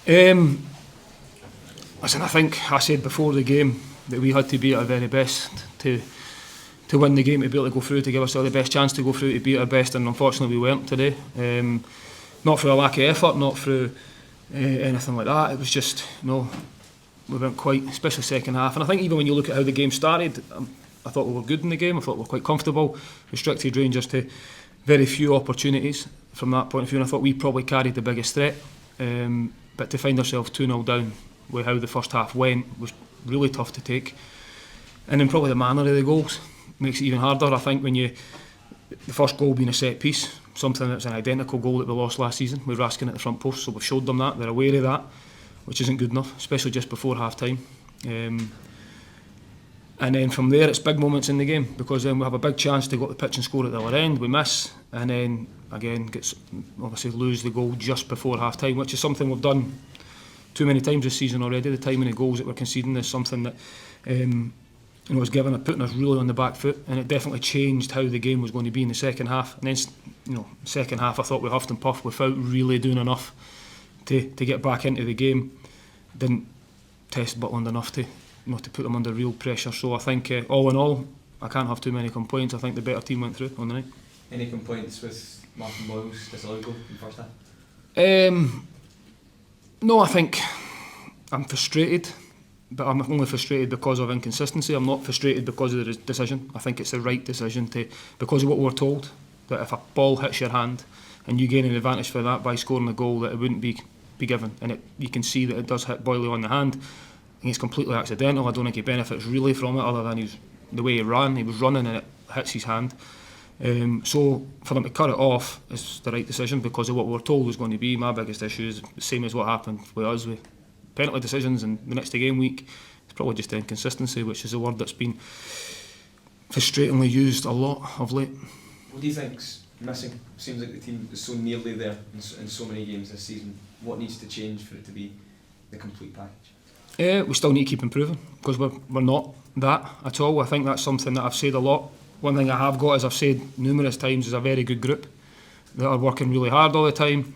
Listen, I think I said before the game that we had to be at our very best to win the game, to be able to go through, to give ourselves the best chance to go through, to be at our best, and unfortunately we weren't today. Not through a lack of effort, not through anything like that. It was just, we weren't quite, especially second half. And I think even when you look at how the game started, I thought we were good in the game. I thought we were quite comfortable. Restricted Rangers to very few opportunities from that point of view. And I thought we probably carried the biggest threat. But to find ourselves 2-0 down with how the first half went was really tough to take. And then probably the manner of the goals makes it even harder. I think when the first goal being a set piece, something that's an identical goal that we lost last season with Raskin at the front post, so we've showed them that, they're aware of that, which isn't good enough, especially just before half time. And then from there it's big moments in the game, because then we have a big chance to go to the pitch and score at the other end, we miss, and then again obviously lose the goal just before half time, which is something we've done too many times this season already. The timing of goals that we're conceding is something that was putting us really on the back foot, and it definitely changed how the game was going to be in the second half. And then second half I thought we huffed and puffed without really doing enough to get back into the game. Didn't test Butland enough to put them under real pressure. So I think all in all I can't have too many complaints. I think the better team went through on the night. Any complaints with Martin Boyle's disallowed goal in the first half? No, I think I'm frustrated, but I'm only frustrated because of inconsistency. I'm not frustrated because of the decision. I think it's the right decision because of what we're told, that if a ball hits your hand and you gain an advantage for that by scoring a goal, that it wouldn't be given. And you can see that it does hit Boyle on the hand. I think it's completely accidental. I don't think he benefits really from it, other than the way he ran. He was running and it hits his hand. So for them to cut it off is the right decision because of what we were told was going to be. My biggest issue is the same as what happened with us with penalty decisions and the next game week. It's probably just the inconsistency, which is a word that's been frustratingly used a lot of late. What do you think's missing? Seems like the team is so nearly there in so many games this season. What needs to change for it to be the complete package? We still need to keep improving, because we're not that at all. I think that's something that I've said a lot. One thing I have got, as I've said numerous times, is a very good group that are working really hard all the time.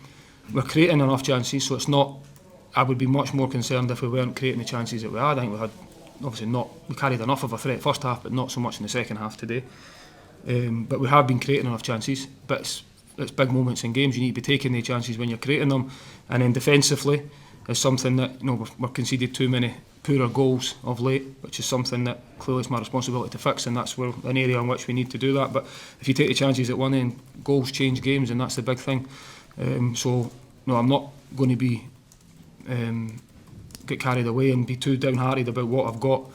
We're creating enough chances, so it's not. I would be much more concerned if we weren't creating the chances that we had. I think we had, obviously we carried enough of a threat first half, but not so much in the second half today. But we have been creating enough chances. But it's big moments in games. You need to be taking the chances when you're creating them. And then defensively is something that we've conceded too many poorer goals of late, which is something that clearly it's my responsibility to fix, and that's an area in which we need to do that. But if you take the chances at one end, goals change games, and that's the big thing. So no, I'm not going to be get carried away and be too downhearted about what I've got.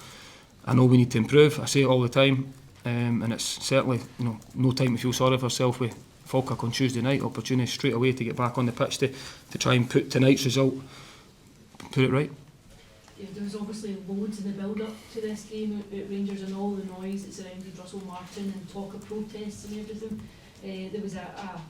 I know we need to improve. I say it all the time, and it's certainly no time to feel sorry for yourself with Falkirk on Tuesday night. Opportunity straight away to get back on the pitch to try and put tonight's result, put it right. Yeah, there was obviously loads in the build-up to this game at Rangers, and all the noise that surrounded Russell Martin and talk of protests and everything. There was a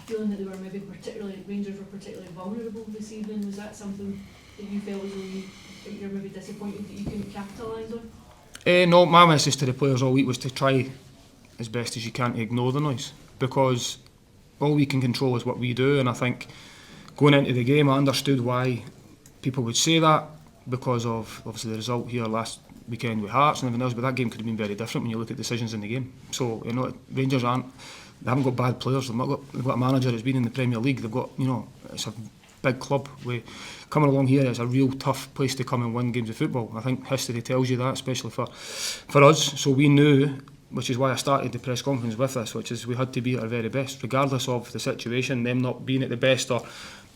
feeling that they were Rangers were particularly vulnerable this evening. Was that something that you felt as though you're maybe disappointed that you couldn't capitalise on? No, my message to the players all week was to try as best as you can to ignore the noise, because all we can control is what we do. And I think going into the game, I understood why people would say that, because of obviously the result here last weekend with Hearts and everything else, but that game could have been very different when you look at decisions in the game. So Rangers they haven't got bad players. They've got a manager that's been in the Premier League. They've got it's a big club. Coming along here, it's a real tough place to come and win games of football. I think history tells you that, especially for us. So we knew, which is why I started the press conference with this, which is we had to be at our very best, regardless of the situation. Them not being at the best, or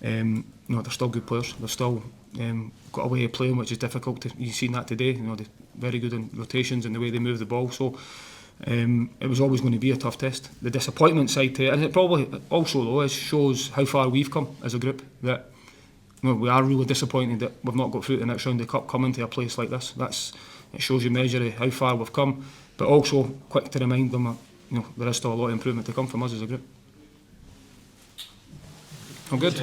they're still good players. They've still got a way of playing which is difficult. You've seen that today. They're very good in rotations and the way they move the ball. So it was always going to be a tough test. The disappointment side to it, and it probably also though shows how far we've come as a group. That we are really disappointed that we've not got through to the next round of the cup, coming to a place like this. It shows you measure of how far we've come, but also quick to remind them there is still a lot of improvement to come from us as a group. I'm good.